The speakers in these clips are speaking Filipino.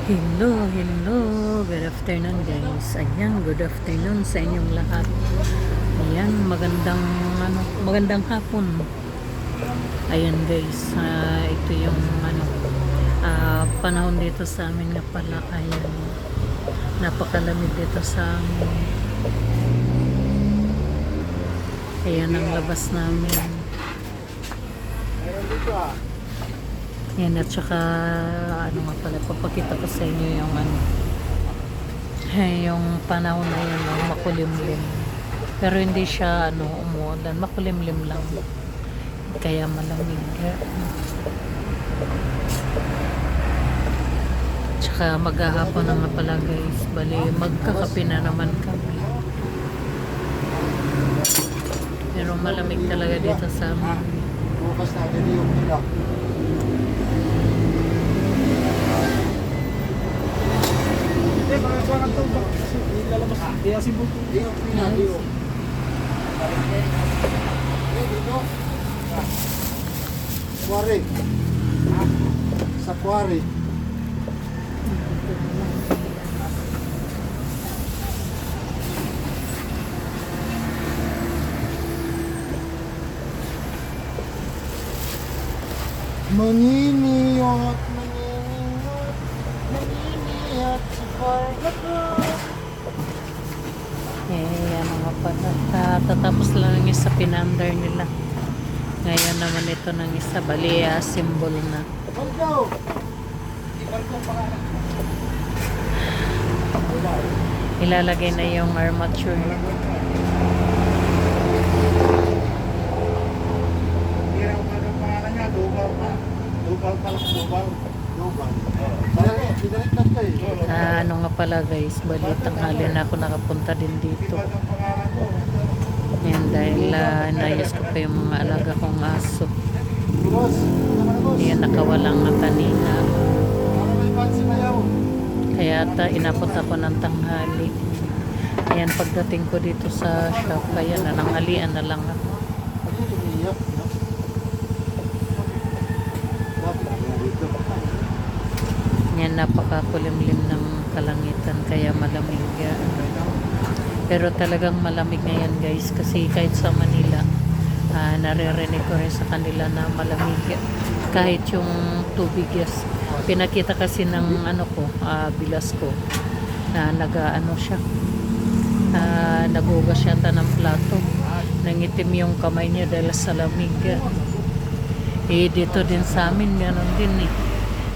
Hello, good afternoon guys. Ayan, good afternoon sa inyong lahat. Ayan, magandang hapon. Ayan guys, ito yung panahon dito sa amin nga pala. Ayan, napakalamig dito sa amin. Ayan ang labas namin. Yan, at saka papakita ko sa inyo yung yung panahon na yun, makulimlim. Pero hindi siya umuulan, makulimlim lang. Kaya malamig. Tsaka maghahapon na nga pala guys. Bali, magkakape na naman kami. Pero malamig talaga dito sa amin. Bukas na agad yung nila. Kuwari. Sa kuwari. Maniniyot sa paglagot. Yan nga pala. Tatapos lang yung isa pinandar nila. Ngayon naman ito ng isa. Bali, symbol na. Ilalagay na yung armature. Ano nga pala guys, bali tanghali na ako nakapunta din dito. Yan dahil inayos ko pa yung mga alaga kong aso. Yan, nakawalang na kanina. Kaya inapot ako ng tanghali. Ayan, pagdating ko dito sa shop, ayan, nananghalian na lang ako. Yan, napakakulimlim ng kalangitan, kaya malamig. Pero talagang malamig ngayon guys, kasi kahit sa Manila, naririnig ko rin sa kanila na malamig. Kahit yung tubig, yes. Pinakita kasi ng bilas ko na nagugas yata ng plato. Nangitim yung kamay niya dahil sa lamig. Dito din sa amin, ganoon din eh.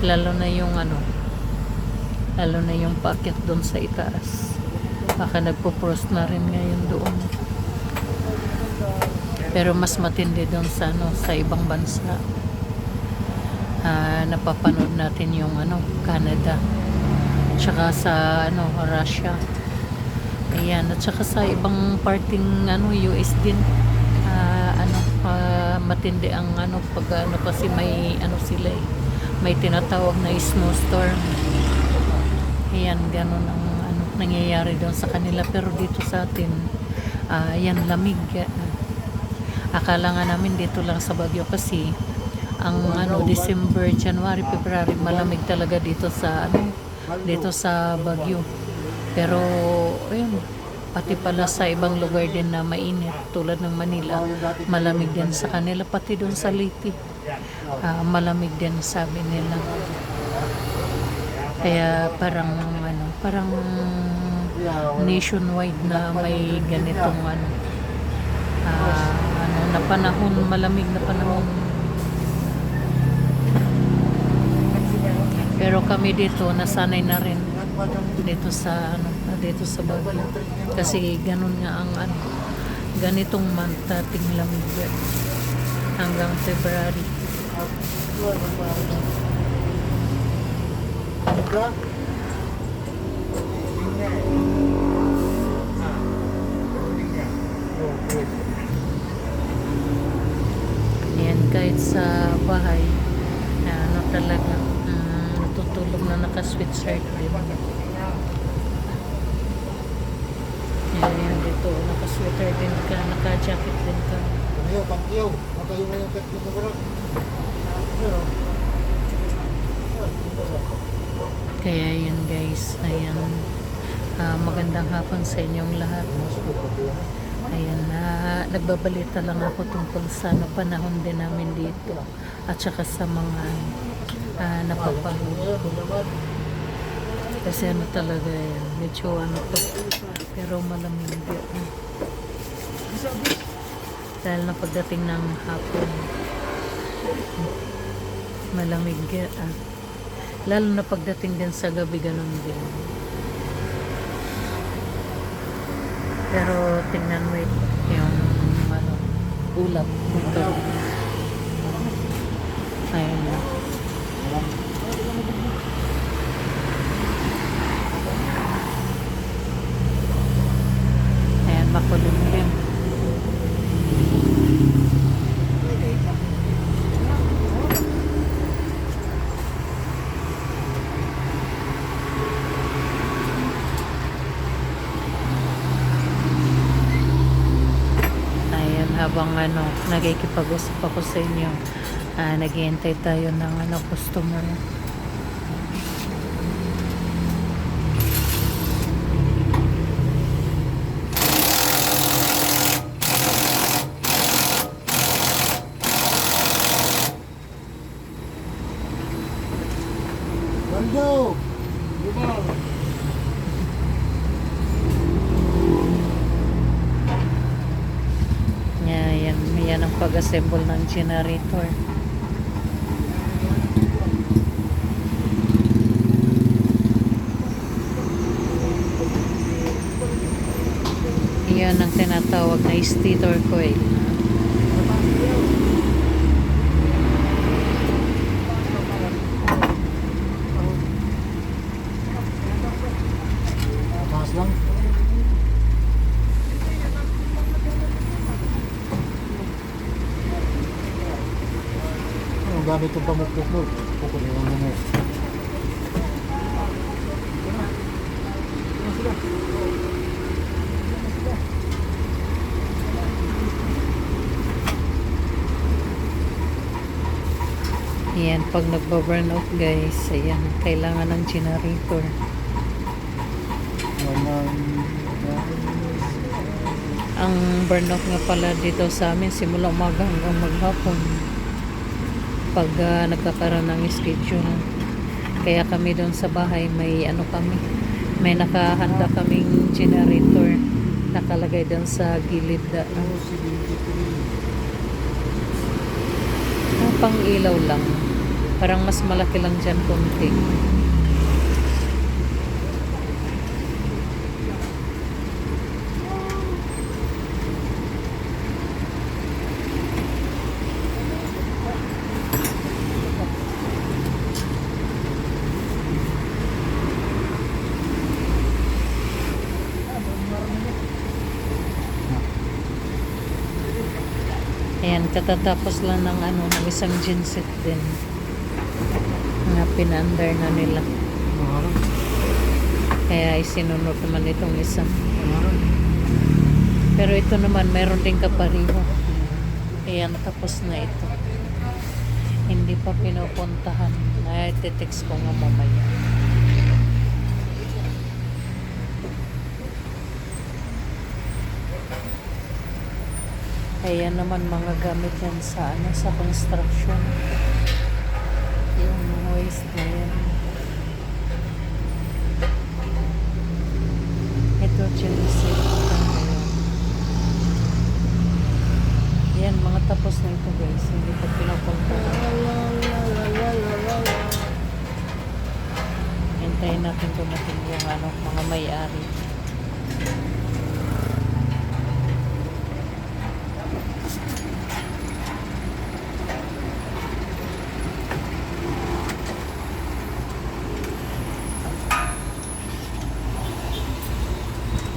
Lalo na yung paakyat doon sa itaas. Baka nagpo-frost na rin ngayon doon. Pero mas matindi doon sa ibang bansa. Napapanood natin yung Canada. Tsaka sa Russia. Ayan, at saka sa ibang parting US din. Matindi ang kasi may sila eh. May tinatawag na snowstorm. Ayan, ganun ang nangyayari doon sa kanila. Pero dito sa atin, yan, lamig. Akala nga namin dito lang sa Baguio kasi ang December, January, February, malamig talaga dito sa Baguio. Pero ayun, pati pala sa ibang lugar din na mainit tulad ng Manila, malamig din sa kanila, pati doon sa Leyte. Malamig din sabi nila. Kaya parang nationwide na may ganitong na panahon, malamig na panahon. Pero kami dito nasanay na rin dito sa Baguio. Kasi ganun nga ang ganitong month ating lamig hanggang February. Yan, kahit sa bahay talaga natutulog na naka-sweatshirt din. Yan, dito naka-sweater din ka, naka-jacket din ka. Pangkiyaw. Matayo na yung teknik na parang. Kaya yun guys, ayan. Magandang hapon sa inyong lahat. Ayan na, nagbabalita lang ako tungkol sa panahon din namin dito at saka sa mga napapanood ko. Kasi ano talaga yan, medyo ano to, pero malamig din. Dahil na pagdating ng hapon, malamig lalo na pagdating din sa gabi, ganun din. Pero tingnan mo yung ano, ulap ito. Ayun na. Ayan, makulimlim. Habang ano, nagkikipag-usap ako sa inyo, naghihintay tayo ng customer. Bando! Diba? Yan ang pag-assemble ng generator. Yan ang tinatawag na stator coil. Taas lang. Ang gamit yung pamukpok mo. Kukunin mo. Yan, pag nagba-burn off guys, ayan, kailangan ng generator. Ang burn off nga pala dito sa amin, simula umaga hanggang maghapon. Pag nagkakaroon ng schedule. Kaya kami doon sa bahay, may may nakahanda kaming generator. Nakalagay doon sa gilid. Pang ilaw lang. Parang mas malaki lang dyan konti. Ayan, katatapos lang ng ng isang genset din. Nga pinaandar na nila. Kaya isinunod naman itong isa. Pero ito naman, meron din kapariho. Ayan, tapos na ito. Hindi pa pinupuntahan. Ite-text ko nga mamaya. Ayan naman mga gamit yan sa sa construction. Yung waste na yan. Ito genset. Yan, mga tapos na ito guys. Hindi pa pinapunta. Hintayin natin dumating yung mga may-ari.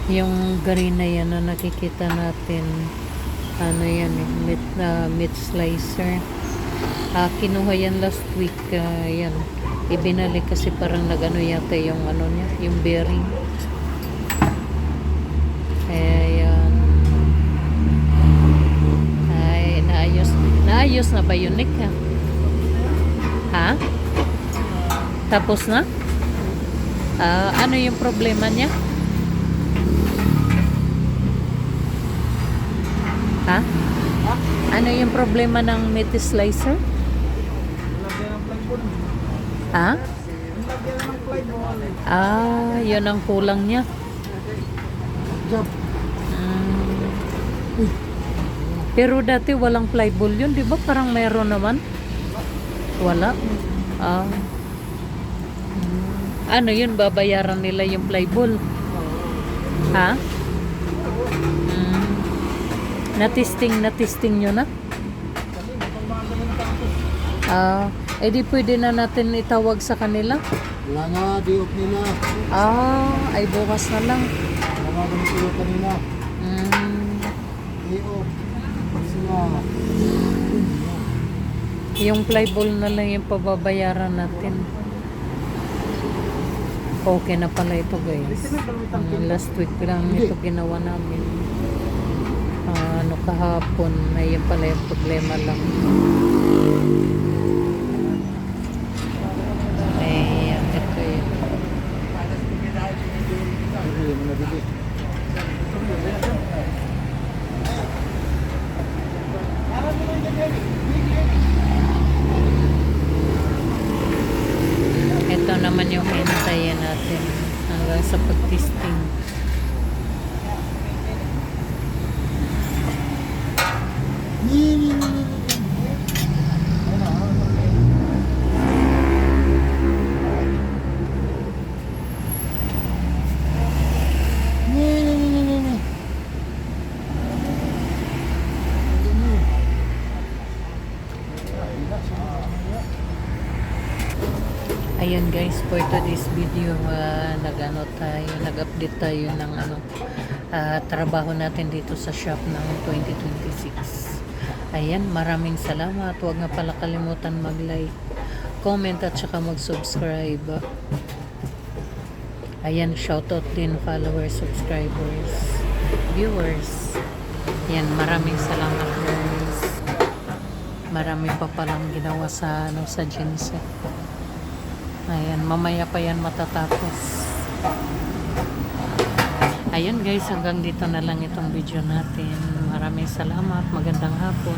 Yung gari na yan na nakikita natin, yan meat slicer. Kinuha yan last week. Yan, ibinalik kasi parang nagano yata yung niya, yung bearing. Ayan. Ay, naayos na ba yun, Nick? Ha? Tapos na? Ano yung problema niya? Ha? Ano yung problema ng meat slicer? Lagyan ng plywood. Ha? Lagyan ng plywood. Yun ang kulang niya. Job. Mm. Pero dati walang plywood yun, di ba? Parang meron naman. Wala. Ano yun, babayaran nila yung plywood? Ha? Na-testing nyo na? Di pwede na natin itawag sa kanila? Wala na, day off nila. Ay bukas na lang. Tamagan sila kanina. Day off. Sila. Yung plywood na lang yung pababayaran natin. Okay na pala ito guys. Last week lang ito ginawa namin. Kahapon ay yun pala yung problema lang. Ito yun. Hindi mo nabili. Ito naman yung hintayin natin hanggang sa pag-testing. Ayun guys, for today's video, nag-update tayo ng trabaho natin dito sa shop ng 2026. Ayan, maraming salamat. Huwag nga pala kalimutan mag-like, comment at saka mag-subscribe. Ayan, shoutout din followers, subscribers, viewers. Ayan, maraming salamat guys. Marami pa palang ginawa sa jeans. Ayan, mamaya pa yan matatapos. Ayun guys, hanggang dito na lang itong video natin. Maraming salamat. Magandang hapon.